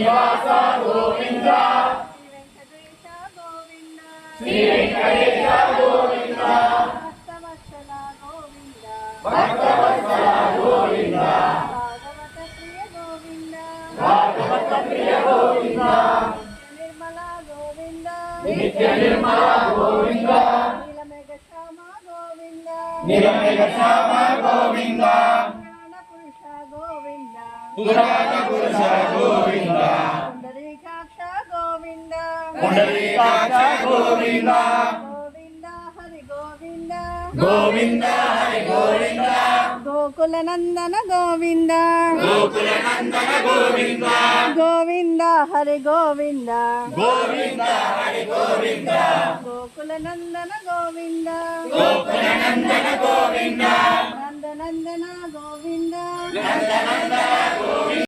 శ్రీనివాస గోవింద శ్రీ వెంకటేశ గోవింద భక్తవత్సల గోవింద భక్తవత్సల గోవింద భాగవత ప్రియ గోవింద భాగవత ప్రియ గోవింద నిర్మల గోవింద నిత్య నిర్మల గోవింద నీలమేఘ శ్యామ గోవింద నిరమేఘ శ్యామ గోవింద పురాణ పురుష గోవింద పురాణ పురుష గోవింద పుండరీకాక్ష గోవింద పుండరీకాక్ష గోవింద గోవింద హరి గోవింద గోవింద హరి గోవింద గోకుల నందన గోవింద గోకుల నందన గోవింద గోవింద హరి గోవింద గోవింద హరి గోవింద గోకుల నందన గోవింద గోకుల నందన గోవింద నందనందన గోవింద నందనందన గోవింద